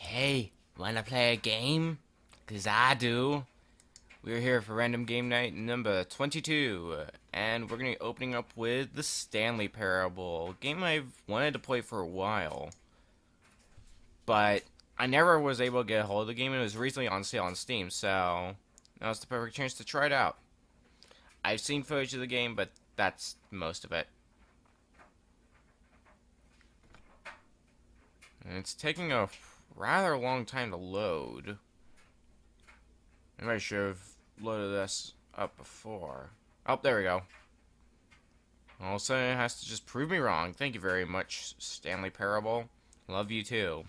Hey, wanna play a game? 'Cause I do. We're here for random game night number 22, and we're gonna be opening up with the Stanley Parable, a game I've wanted to play for a while. But I never was able to get a hold of the game, and it was recently on sale on Steam, so now's the perfect chance to try it out. I've seen footage of the game, but that's most of it. And it's taking a rather long time to load. Maybe I should have loaded this up before. Oh, there we go. All of a sudden it has to just prove me wrong. Thank you very much, Stanley Parable. Love you too.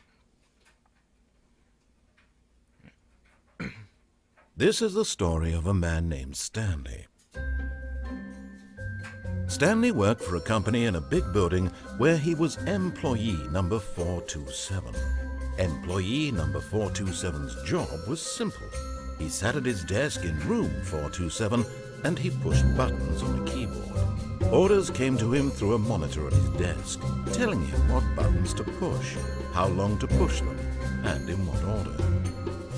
This is the story of a man named Stanley. Stanley worked for a company in a big building where he was employee number 427. Employee number 427's job was simple. He sat at his desk in room 427 and he pushed buttons on a keyboard. Orders came to him through a monitor at his desk, telling him what buttons to push, how long to push them, and in what order.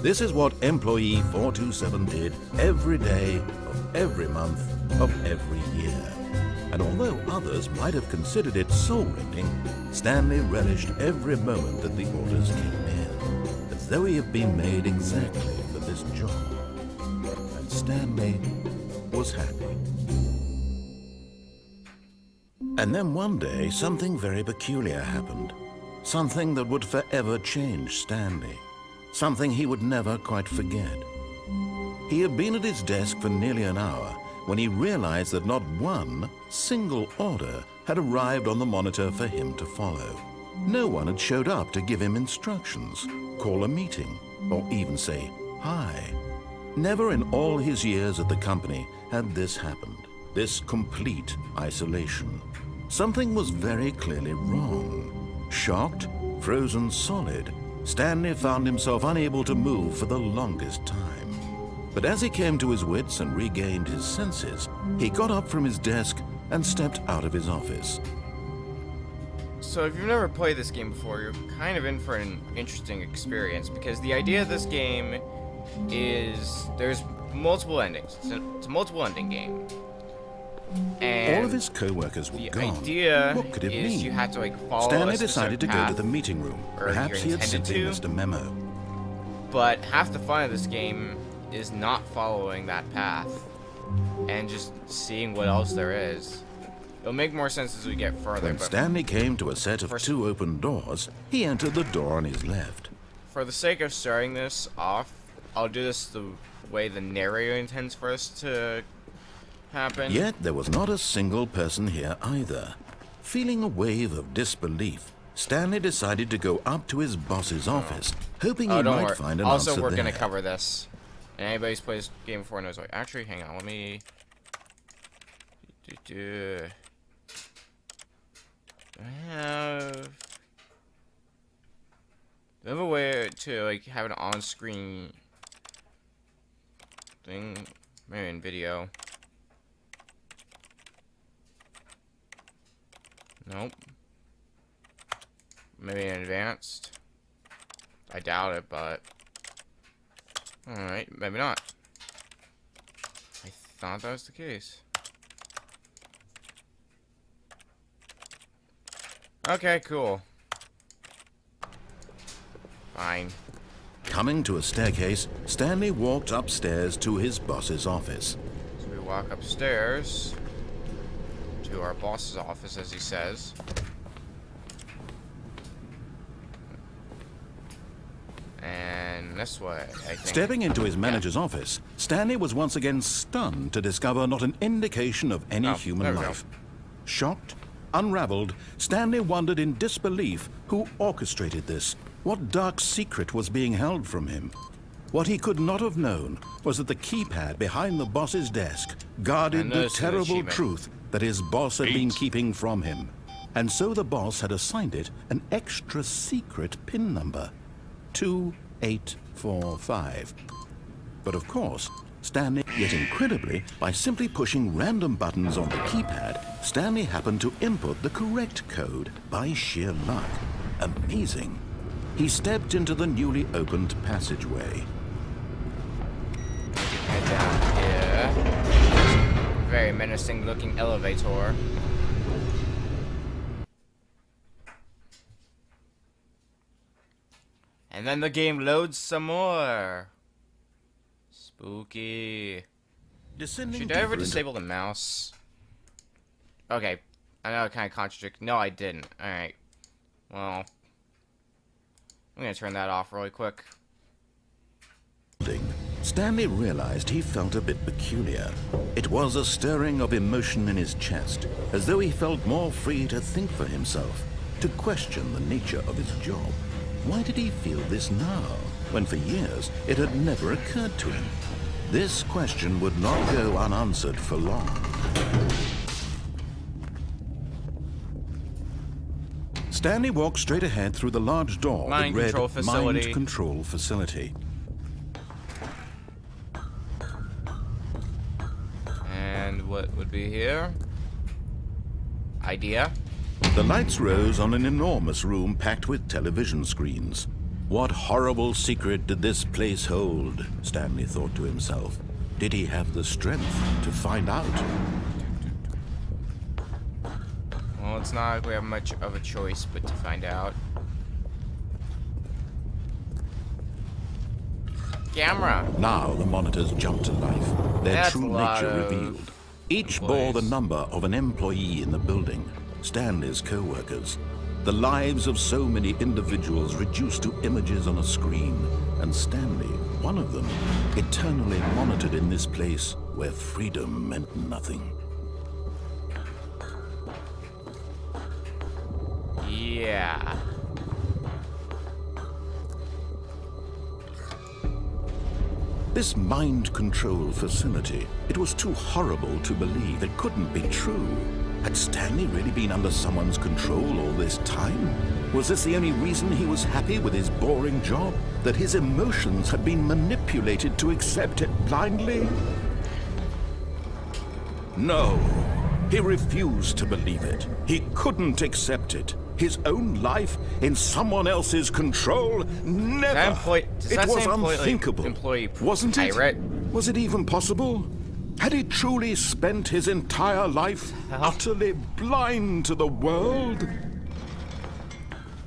This is what employee 427 did every day of every month of every year. And although others might have considered it soul-rending, Stanley relished every moment that the orders came in, as though he had been made exactly for this job. And Stanley was happy. And then one day, something very peculiar happened. Something that would forever change Stanley. Something he would never quite forget. He had been at his desk for nearly an hour when he realized that not one single order had arrived on the monitor for him to follow. No one had showed up to give him instructions, call a meeting, or even say hi. Never in all his years at the company had this happened, this complete isolation. Something was very clearly wrong. Shocked, frozen solid, Stanley found himself unable to move for the longest time. But as he came to his wits and regained his senses, he got up from his desk and stepped out of his office. So if you've never played this game before, you're kind of in for an interesting experience, because the idea of this game is there's multiple endings. It's a multiple ending game. And all of his co-workers were gone. The idea what could it is mean? you had to follow Stanley a decided to path, go to the meeting room. Perhaps he had simply missed a memo. But half the fun of this game is not following that path and just seeing what else there is. It'll make more sense as we get further. When Stanley came to a set of two open doors, he entered the door on his left. For the sake of starting this off, I'll do this the way the narrator intends for us to happen. Yet there was not a single person here either. Feeling a wave of disbelief, Stanley decided to go up to his boss's office, hoping he might find an answer Also, we're there. going to cover this. And anybody who's played this game before knows. Actually, hang on. Let me. Do I have a way to have an on-screen thing? Maybe in video. Nope. Maybe in advanced. I doubt it, but. Alright, maybe not. I thought that was the case. Okay, cool. Fine. Coming to a staircase, Stanley walked upstairs to his boss's office. So we walk upstairs to our boss's office, as he says. And this way, I think. Stepping into his manager's office, Stanley was once again stunned to discover not an indication of any human life. Shocked, unraveled, Stanley wondered in disbelief who orchestrated this, what dark secret was being held from him. What he could not have known was that the keypad behind the boss's desk guarded the terrible truth that his boss had been keeping from him. And so the boss had assigned it an extra secret PIN number. 2845. But of course, Stanley, yet incredibly, by simply pushing random buttons on the keypad, Stanley happened to input the correct code by sheer luck. Amazing. he stepped into the newly opened passageway. Head down here. Very menacing looking elevator. And then the game loads some more. Spooky. Descending Should I ever deeper into- disable the mouse? Okay. I know it kind of contradicts. No, I didn't. Alright. Well. I'm gonna turn that off really quick. Stanley realized he felt a bit peculiar. It was a stirring of emotion in his chest, as though he felt more free to think for himself, to question the nature of his job. Why did he feel this now, when for years it had never occurred to him? This question would not go unanswered for long. Stanley walked straight ahead through the large door Mind that read control facility. Mind Control Facility. And what would be here? Idea? The lights rose on an enormous room packed with television screens. What horrible secret did this place hold? Stanley thought to himself. Did he have the strength to find out? Well, it's not like we have much of a choice but to find out. Camera! Now the monitors jumped to life, their That's true a lot nature of revealed. Each bore the employees. number of an employee in the building, Stanley's co-workers. The lives of so many individuals reduced to images on a screen, and Stanley, one of them, eternally monitored in this place where freedom meant nothing. Yeah. This mind control facility, it was too horrible to believe. It couldn't be true. Had Stanley really been under someone's control all this time? Was this the only reason he was happy with his boring job? That his emotions had been manipulated to accept it blindly? No, he refused to believe it. He couldn't accept it. His own life in someone else's control? Never! Does It that was say employee, like, unthinkable. employee Wasn't it? pirate? Was it even possible? Had he truly spent his entire life utterly blind to the world?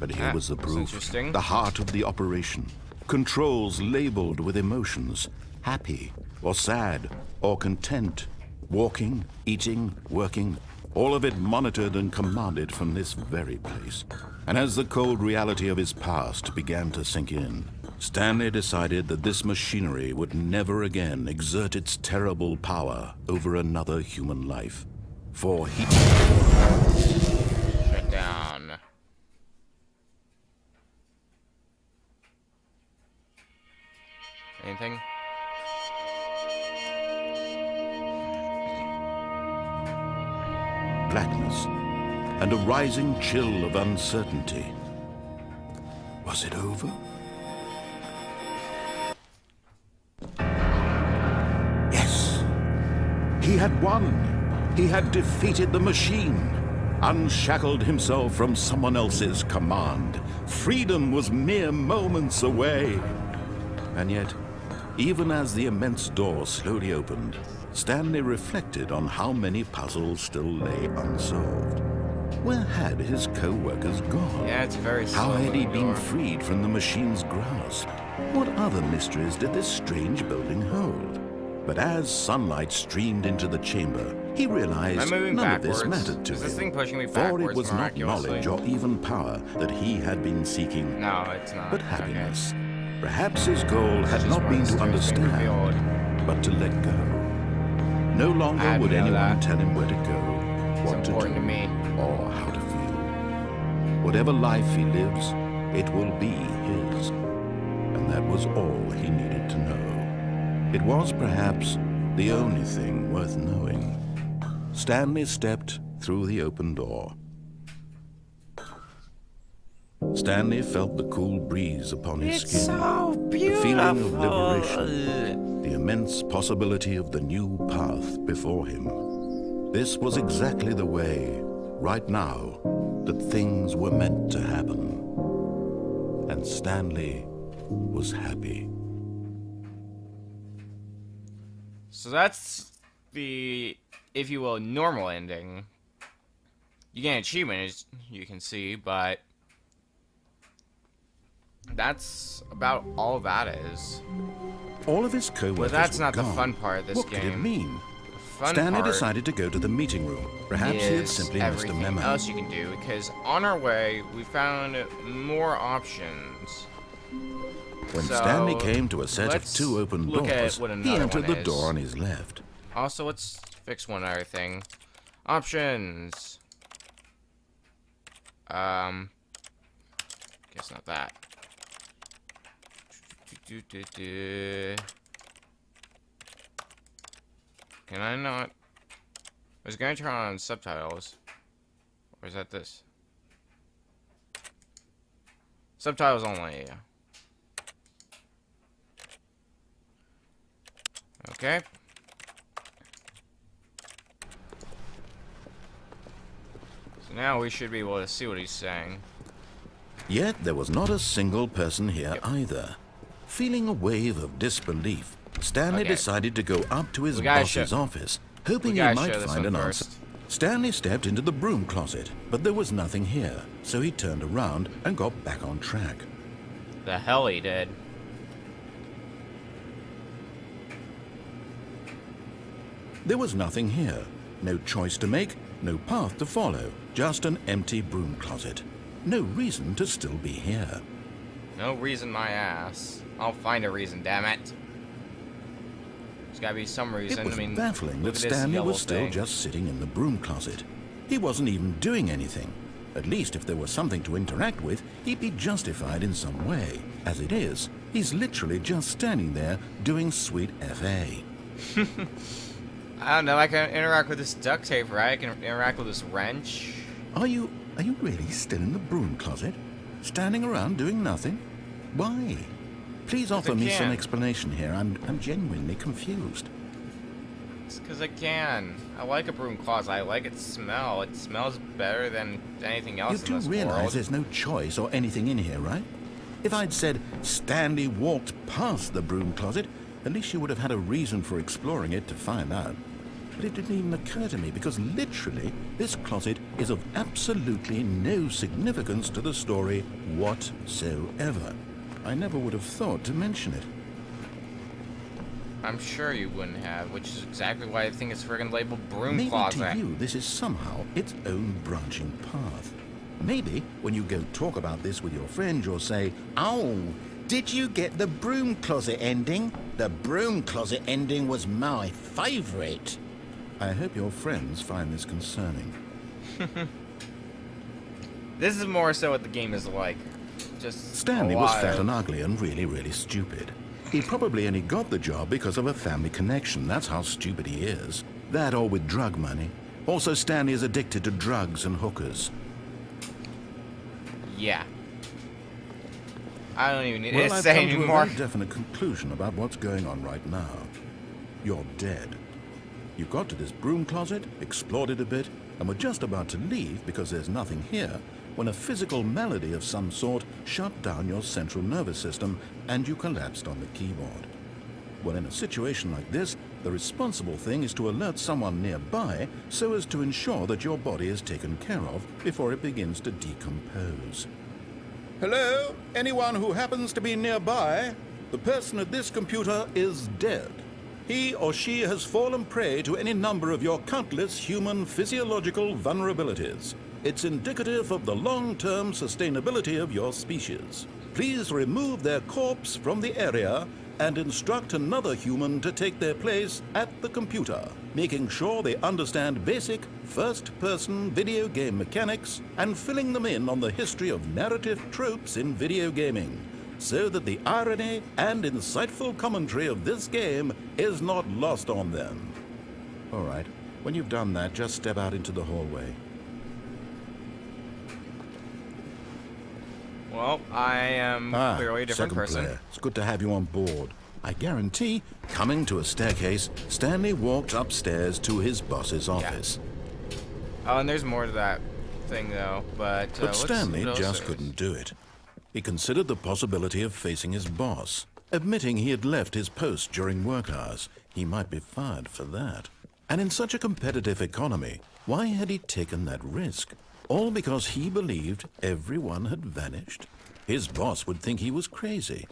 But here was the that's proof. interesting. The heart of the operation. Controls labeled with emotions. Happy, or sad, or content. Walking, eating, working. All of it monitored and commanded from this very place. And as the cold reality of his past began to sink in, Stanley decided that this machinery would never again exert its terrible power over another human life. For he... Shut down. Anything? blackness and a rising chill of uncertainty. Was it over? Yes. He had won. He had defeated the machine, unshackled himself from someone else's command. Freedom was mere moments away. And yet, even as the immense door slowly opened, Stanley reflected on how many puzzles still lay unsolved. Where had his co-workers gone? Yeah, it's very slow. How had he been door. freed from the machine's grasp? What other mysteries did this strange building hold? But as sunlight streamed into the chamber, he realized Am I moving none of this backwards? mattered to Is this him. thing pushing me For backwards it was not miraculously? knowledge or even power that he had been seeking, No, it's not. but happiness. Perhaps his goal had Just not where been the to stairs being understand, revealed. but to let go. No longer I would know anyone that. tell him where to go, It's what to do, important to me. or how to feel. Whatever life he lives, it will be his. And that was all he needed to know. It was perhaps the only thing worth knowing. Stanley stepped through the open door. Stanley felt the cool breeze upon his It's skin. so The feeling of beautiful. liberation. The immense possibility of the new path before him. This was exactly the way, right now, that things were meant to happen. And and Stanley was happy. So that's the, if you will, normal ending. You get an achievement, as you can see, but that's about all that is. All of his co-workers But that's were not the gone. fun part of this what game. What could it mean? The fun Stanley part decided to go to the meeting room. Perhaps he had is simply missed a everything memo. else you can do, because on our way we found more options. When So, Stanley came to a set of let's 2 open look at doors, what he another entered one the is. door on his left. Also, let's fix one other thing. Options. Guess not that. Can I not? I was gonna turn on subtitles. Or is that this? Subtitles only. Okay. So now we should be able to see what he's saying. Yet there was not a single person here either. Feeling a wave of disbelief, Stanley decided to go up to his boss's office, hoping he might find an answer. Stanley stepped into the broom closet, but there was nothing here, so he turned around and got back on track. The hell he did. There was nothing here. No choice to make, no path to follow, just an empty broom closet. No reason to still be here. No reason my ass. I'll find a reason, damn it. There's gotta be some reason. It was I mean, baffling that look at this Stanley yellow was still thing. just sitting in the broom closet. He wasn't even doing anything. At least if there was something to interact with, he'd be justified in some way. As it is, he's literally just standing there doing sweet FA. I don't know, I can interact with this duct tape, right? I can interact with this wrench. Are you really still in the broom closet? Standing around doing nothing? Why? Please offer me some explanation here. I'm genuinely confused. It's because I can. I like a broom closet. I like its smell. It smells better than anything else You in do this realize world. there's no choice or anything in here, right? If I'd said Stanley walked past the broom closet, at least you would have had a reason for exploring it to find out. But it didn't even occur to me because literally this closet is of absolutely no significance to the story whatsoever. I never would have thought to mention it. I'm sure you wouldn't have, which is exactly why I think it's friggin' labeled broom Maybe closet. to you this is somehow its own branching path. Maybe when you go talk about this with your friend, you'll say, "Oh, did you get the broom closet ending? The broom closet ending was my favorite." I hope your friends find this concerning. This is more so what the game is like. Just Stanley was fat and ugly and really, really stupid. He probably only got the job because of a family connection. That's how stupid he is. That or with drug money. Also, Stanley is addicted to drugs and hookers. Yeah. I don't even need Well, to I've say come to a anymore. very definite conclusion about what's going on right now. You're dead. You got to this broom closet, explored it a bit, and were just about to leave because there's nothing here, when a physical malady of some sort shut down your central nervous system and you collapsed on the keyboard. Well, in a situation like this, the responsible thing is to alert someone nearby so as to ensure that your body is taken care of before it begins to decompose. Hello? Anyone who happens to be nearby? The person at this computer is dead. He or she has fallen prey to any number of your countless human physiological vulnerabilities. It's indicative of the long-term sustainability of your species. Please remove their corpse from the area and instruct another human to take their place at the computer, making sure they understand basic first-person video game mechanics and filling them in on the history of narrative tropes in video gaming, so that the irony and insightful commentary of this game is not lost on them. All right, when you've done that, just step out into the hallway. Well, I am clearly a different second person. player. It's good to have you on board. I guarantee, coming to a staircase, Stanley walked upstairs to his boss's office. Oh, and there's more to that thing, though. But Stanley just couldn't do it. He considered the possibility of facing his boss, admitting he had left his post during work hours. He might be fired for that. And in such a competitive economy, why had he taken that risk? All because he believed everyone had vanished? His boss would think he was crazy.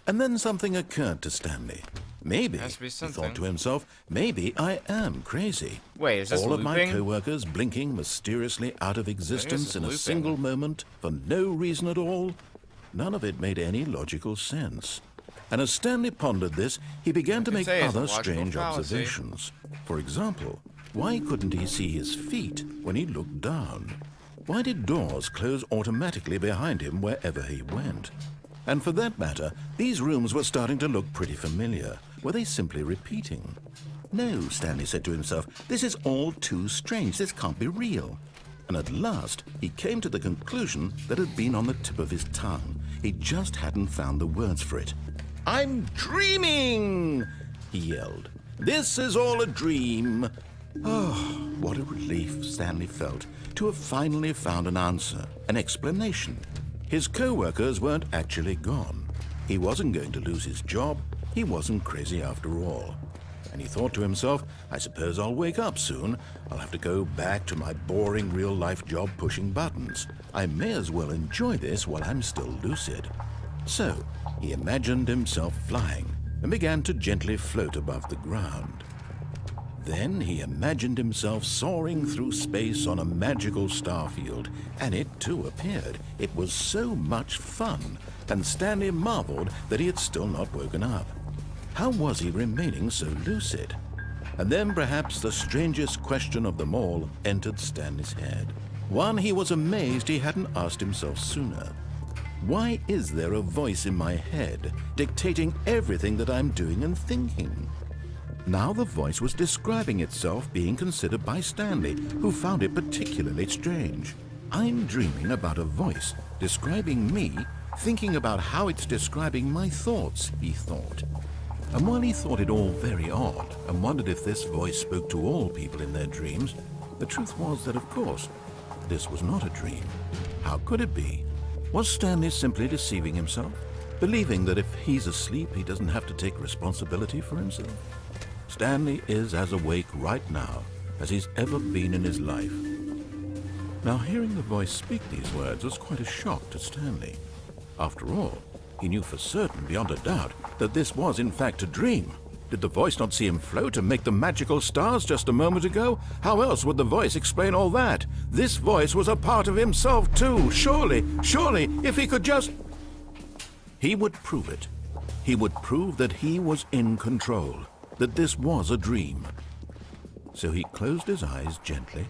And then something occurred to Stanley. Maybe, Has to be he something. thought to himself, maybe I am crazy. Wait, is this All of my looping? co-workers blinking mysteriously out of existence in a looping. single moment for no reason at all? None of it made any logical sense. And as Stanley pondered this, he began to could make say it's a other logical strange fallacy. observations. For example, why couldn't he see his feet when he looked down? Why did doors close automatically behind him wherever he went? And for that matter, these rooms were starting to look pretty familiar. Were they simply repeating? No, Stanley said to himself, this is all too strange. This can't be real. And at last, he came to the conclusion that had been on the tip of his tongue. He just hadn't found the words for it. I'm dreaming, he yelled. This is all a dream. Oh, what a relief Stanley felt to have finally found an answer, an explanation. His co-workers weren't actually gone. He wasn't going to lose his job. He wasn't crazy after all. And he thought to himself, I suppose I'll wake up soon. I'll have to go back to my boring real-life job pushing buttons. I may as well enjoy this while I'm still lucid. So, he imagined himself flying and began to gently float above the ground. Then he imagined himself soaring through space on a magical starfield, and it too appeared. It was so much fun, and Stanley marveled that he had still not woken up. How was he remaining so lucid? And then perhaps the strangest question of them all entered Stanley's head. One he was amazed he hadn't asked himself sooner. Why is there a voice in my head dictating everything that I'm doing and thinking? Now the voice was describing itself being considered by Stanley, who found it particularly strange. I'm dreaming about a voice describing me, thinking about how it's describing my thoughts, he thought. And while he thought it all very odd and wondered if this voice spoke to all people in their dreams, the truth was that, of course, this was not a dream. How could it be? Was Stanley simply deceiving himself, believing that if he's asleep, he doesn't have to take responsibility for himself? Stanley is as awake right now as he's ever been in his life. Now, hearing the voice speak these words was quite a shock to Stanley. After all, he knew for certain, beyond a doubt, that this was in fact a dream. Did the voice not see him float and make the magical stars just a moment ago? How else would the voice explain all that? This voice was a part of himself too. Surely, if he could just... He would prove it. He would prove that he was in control, that this was a dream. So he closed his eyes gently,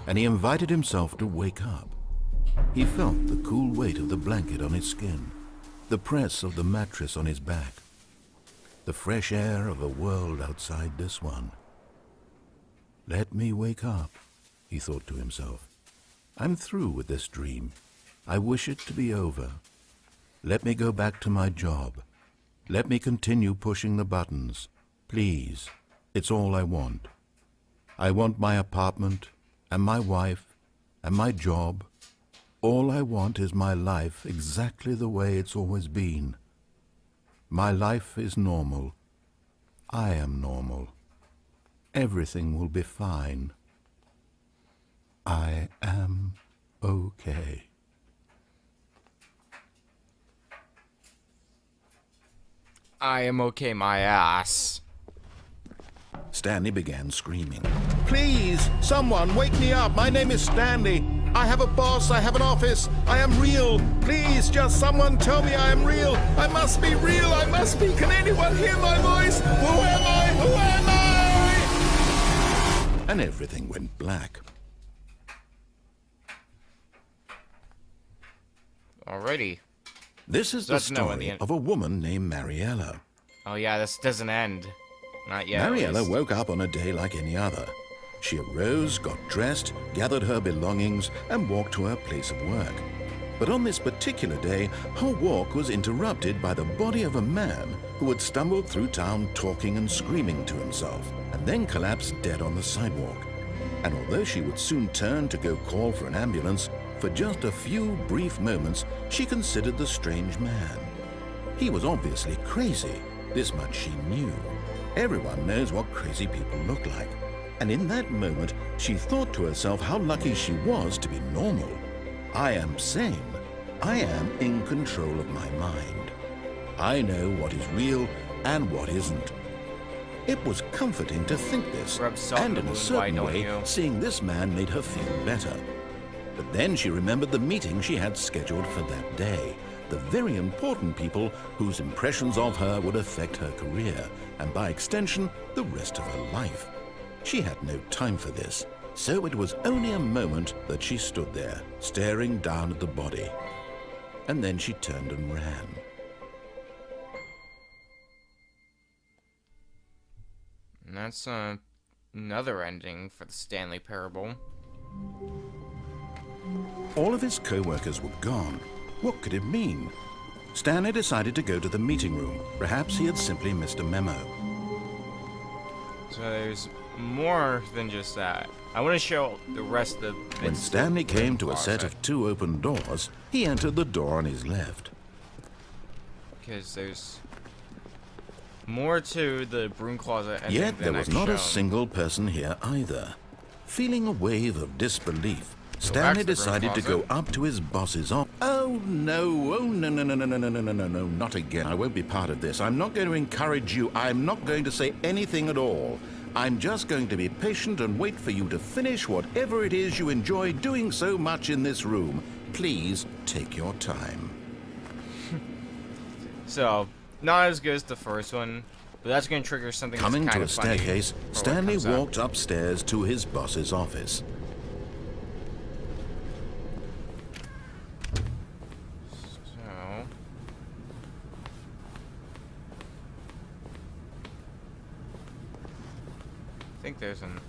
and he invited himself to wake up. He felt the cool weight of the blanket on his skin, the press of the mattress on his back, the fresh air of a world outside this one. Let me wake up, he thought to himself. I'm through with this dream. I wish it to be over. Let me go back to my job. Let me continue pushing the buttons. Please, it's all I want. I want my apartment, and my wife, and my job. All I want is my life exactly the way it's always been. My life is normal. I am normal. Everything will be fine. I am okay. I am okay, my ass. Stanley began screaming. Please, someone, wake me up. My name is Stanley. I have a boss. I have an office. I am real. Please, just someone tell me I am real. I must be real. I must be. Can anyone hear my voice? Who am I? Who am I? And everything went black. Alrighty. This is So the that's no at the story end. of a woman named Mariella. Oh yeah, this doesn't end. Not yet. at Mariella least. woke up on a day like any other. She arose, got dressed, gathered her belongings, and walked to her place of work. But on this particular day, her walk was interrupted by the body of a man who had stumbled through town talking and screaming to himself, and then collapsed dead on the sidewalk. And although she would soon turn to go call for an ambulance, For just a few brief moments, she considered the strange man. He was obviously crazy. This much she knew. Everyone knows what crazy people look like. And in that moment, she thought to herself how lucky she was to be normal. I am sane. I am in control of my mind. I know what is real and what isn't. It was comforting to think this, Rub salt and in in the a wound, certain why don't way, you? seeing this man made her feel better. But then she remembered the meeting she had scheduled for that day, the very important people whose impressions of her would affect her career, and by extension, the rest of her life. She had no time for this, so it was only a moment that she stood there, staring down at the body. And then she turned and ran. And that's another ending for the Stanley Parable. All of his co-workers were gone. What could it mean? Stanley decided to go to the meeting room. Perhaps he had simply missed a memo. So there's more than just that. I want to show the rest of the bits. When Stanley came to a set closet, of 2 open doors, he entered the door on his left. because there's more to the broom closet ending Yet there than was I've not a shown. single person here either. Feeling a wave of disbelief, back Stanley to the broom decided to go closet. up to his boss's office. Oh no, no, not again. I won't be part of this. I'm not going to encourage you. I'm not going to say anything at all. I'm just going to be patient and wait for you to finish whatever it is you enjoy doing so much in this room. Please take your time. So, not as good as the first one, but that's going to trigger something Coming that's to kind a of funny staircase, for what Stanley comes up. walked upstairs to his boss's office. So, I think there's an...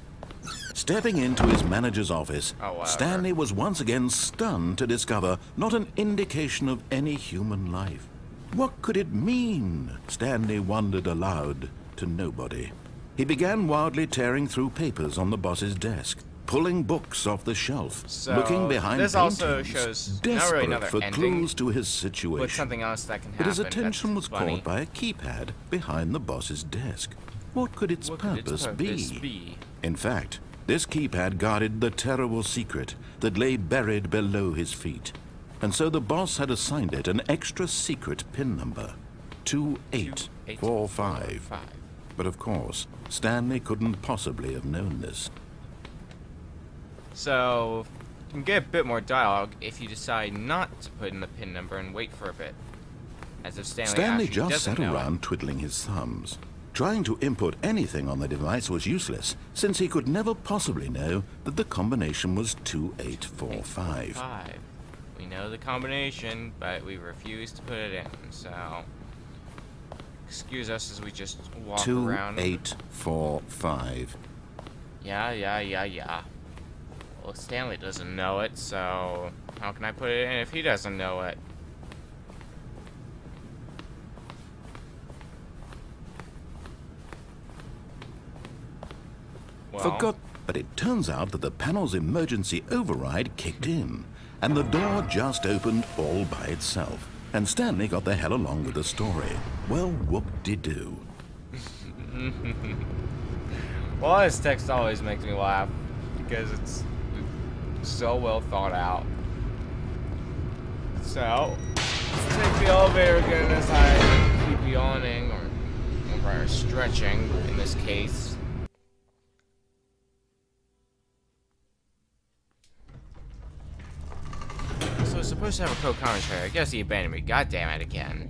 Stepping into his manager's office, Oh, whatever. Stanley was once again stunned to discover not an indication of any human life. What could it mean? Stanley wondered aloud to nobody. He began wildly tearing through papers on the boss's desk, pulling books off the shelf, So, looking behind this paintings, also shows not desperate really another for ending, clues to his situation. but something else that can happen. But his attention was that's funny. caught by a keypad behind the boss's desk. What could its What could its purpose purpose be? In fact, this keypad guarded the terrible secret that lay buried below his feet. And so the boss had assigned it an extra secret PIN number, 2845. But of course, Stanley couldn't possibly have known this. So, you can get a bit more dialogue if you decide not to put in the PIN number and wait for a bit. As if Stanley actually just doesn't sat know it. around twiddling his thumbs. Trying to input anything on the device was useless, since he could never possibly know that the combination was 2845. 5. We know the combination, but we refuse to put it in, so... Excuse us as we just walk around. 2845. Yeah. Well, Stanley doesn't know it, so... How can I put it in if he doesn't know it? Well, But it turns out that the panel's emergency override kicked in, and the door just opened all by itself. And Stanley got the hell along with the story. Well, whoop-de-doo. well, this text always makes me laugh because it's so well thought out. So, let's take the elevator again as I keep yawning, or rather stretching in this case. So it's supposed to have a co-commentary. I guess he abandoned me. God damn it again.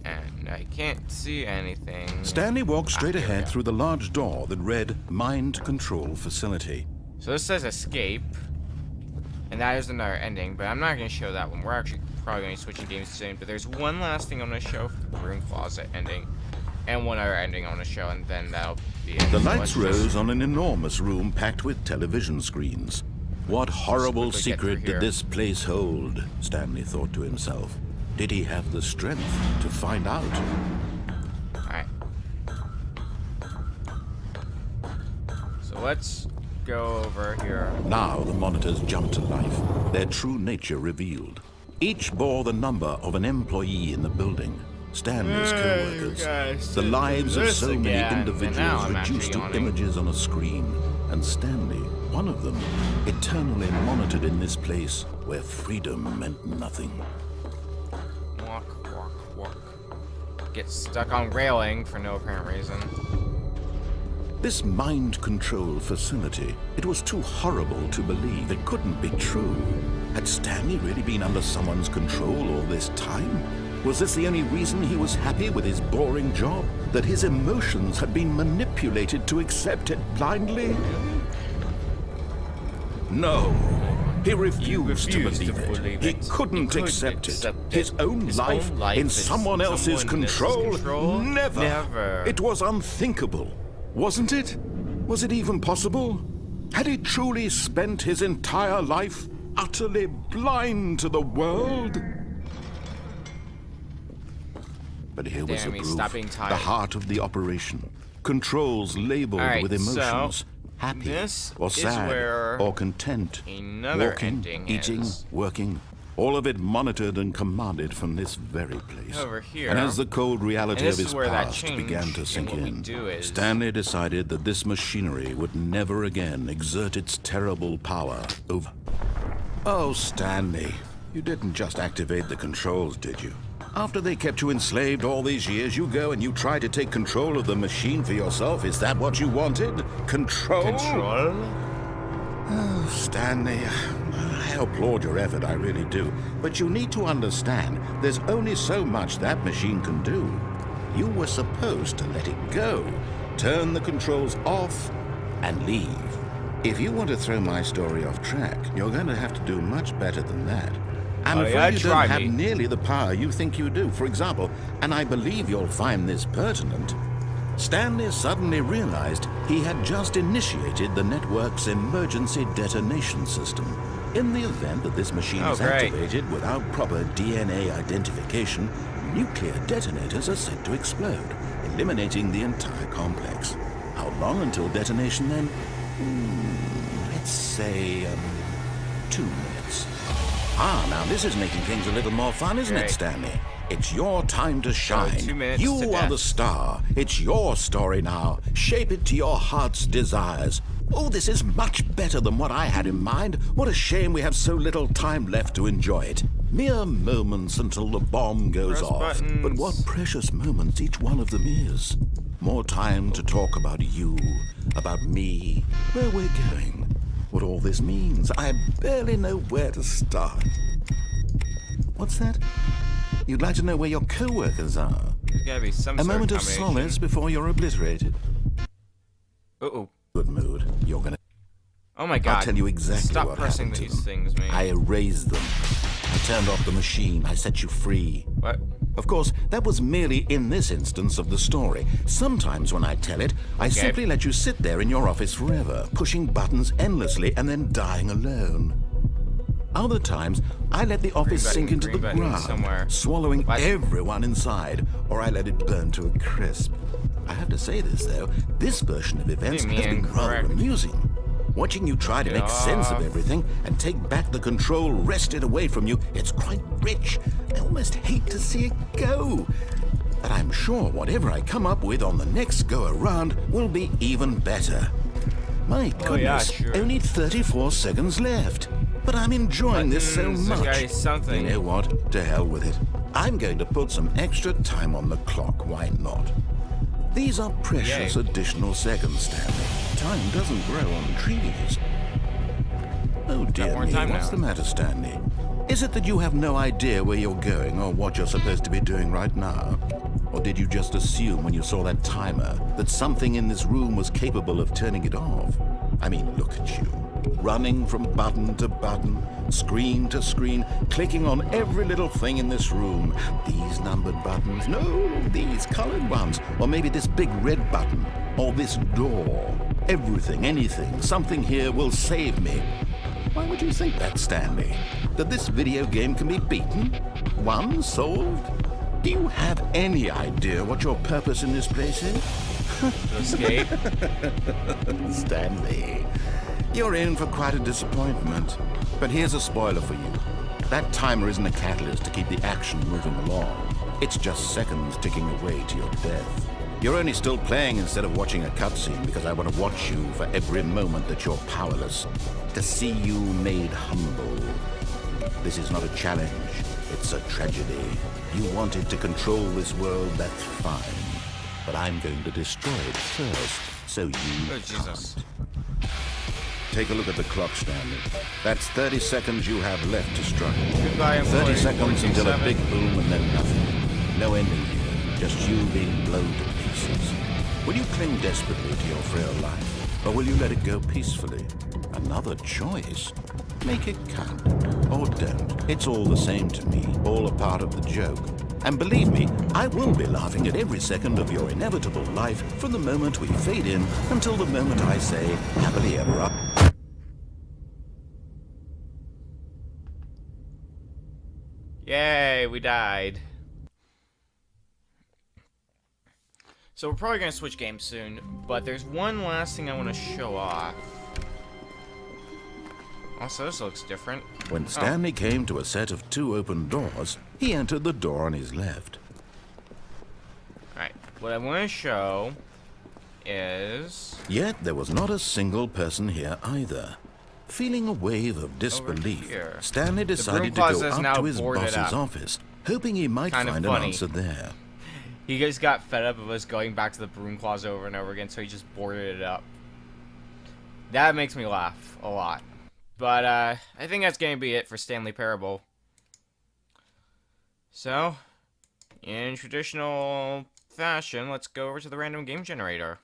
And I can't see anything. Stanley walked straight Here we ahead go. through the large door that read Mind Control Facility. So this says escape, and that is another ending, but I'm not going to show that one. We're actually probably going to be switching games soon, but there's one last thing I'm going to show for the room closet ending, and one other ending I want to show, and then that'll be it. The So lights let's just- rose on an enormous room packed with television screens. What horrible quickly get secret through did here. this place hold? Stanley thought to himself. Did he have the strength to find out? Alright. So let's go over here. Now the monitors jumped to life, their true nature revealed. Each bore the number of an employee in the building, Stanley's co-workers, the lives of so many individuals reduced to images on a screen, and Stanley, one of them, eternally monitored in this place where freedom meant nothing. Walk, walk, walk. Get stuck on railing for no apparent reason. This mind control facility, it was too horrible to believe. It couldn't be true. Had Stanley really been under someone's control all this time? Was this the only reason he was happy with his boring job? That his emotions had been manipulated to accept it blindly? No. He refused to believe it. He couldn't accept it. His own life in someone else's control? Never. It was unthinkable. Wasn't it? Was it even possible? Had he truly spent his entire life utterly blind to the world? But here was the proof, the heart of the operation. Controls labeled with emotions. Happy or sad or content. Walking, eating, working. All of it monitored and commanded from this very place. Over here. And as the cold reality of his past began to sink in, Stanley decided that this machinery would never again exert its terrible power over... Oh, Stanley, you didn't just activate the controls, did you? After they kept you enslaved all these years, you go and you try to take control of the machine for yourself. Is that what you wanted? Control? Control? Oh, Stanley, I applaud your effort, I really do. But you need to understand, there's only so much that machine can do. You were supposed to let it go, turn the controls off, and leave. If you want to throw my story off track, you're going to have to do much better than that. I'm afraid you don't have nearly the power you think you do. For example, and I believe you'll find this pertinent, Stanley suddenly realized he had just initiated the network's emergency detonation system. In the event that this machine is activated without proper DNA identification, nuclear detonators are set to explode, eliminating the entire complex. How long until detonation then? Let's say 2 minutes. Ah, now this is making things a little more fun, isn't it, Stanley? It's your time to shine. 2 minutes You are the star. It's your story now. Shape it to your heart's desires. Oh, this is much better than what I had in mind. What a shame we have so little time left to enjoy it. Mere moments until the bomb goes off. But what precious moments each one of them is. More time to talk about you, about me, where we're going, what all this means. I barely know where to start. What's that? You'd like to know where your co-workers are? There's gotta be some A moment of solace before you're obliterated. Uh-oh. Good mood. You're gonna... Oh my god. I'll tell you exactly what happened to them. Stop pressing these things, man. I erased them. I turned off the machine. I set you free. What? Of course, that was merely in this instance of the story. Sometimes when I tell it, I simply let you sit there in your office forever, pushing buttons endlessly and then dying alone. Other times, I let the office sink into the ground, swallowing everyone inside, or I let it burn to a crisp. I have to say this, though, this version of events has been rather amusing. Watching you try to make sense of everything and take back the control wrested away from you, it's quite rich. I almost hate to see it go. But I'm sure whatever I come up with on the next go-around will be even better. My goodness, only 34 seconds left. But I'm enjoying this so much. You know what? To hell with it. I'm going to put some extra time on the clock. Why not? These are precious additional seconds, Stanley. Time doesn't grow on trees. Oh dear me, what's the matter, Stanley? Is it that you have no idea where you're going or what you're supposed to be doing right now? Or did you just assume when you saw that timer that something in this room was capable of turning it off? I mean, look at you. Running from button to button, screen to screen, clicking on every little thing in this room. These numbered buttons, no, these colored ones, or maybe this big red button, or this door. Everything, anything, something here will save me. Why would you think that, Stanley? That this video game can be beaten? Won? Solved? Do you have any idea what your purpose in this place is? To escape? Stanley, You're in for quite a disappointment. But here's a spoiler for you. That timer isn't a catalyst to keep the action moving along. It's just seconds ticking away to your death. You're only still playing instead of watching a cutscene because I want to watch you for every moment that you're powerless. To see you made humble. This is not a challenge. It's a tragedy. You wanted to control this world, that's fine. But I'm going to destroy it first, so you Jesus. can't. Take a look at the clock, Stanley. That's 30 seconds you have left to struggle. Goodbye, 30 seconds until a 14-7. big boom and then nothing. No ending here, just you being blown to pieces. Will you cling desperately to your frail life, or will you let it go peacefully? Another choice. Make it count, or don't. It's all the same to me, all a part of the joke. And believe me, I will be laughing at every second of your inevitable life from the moment we fade in until the moment I say, happily ever after. Yay, we died. So we're probably going to switch games soon, but there's one last thing I want to show off. Also, this looks different. When Stanley came to a set of 2 open doors, he entered the door on his left. Alright, what I want to show is... Yet there was not a single person here either. Feeling a wave of disbelief, here. Stanley broom decided to closet go is up now to his boarded boss's up. office, hoping he might Kind of find an funny. answer there. He just got fed up of us going back to the broom closet over and over again, so he just boarded it up. That makes me laugh a lot. But, I think that's going to be it for Stanley Parable. So, in traditional fashion, let's go over to the random game generator.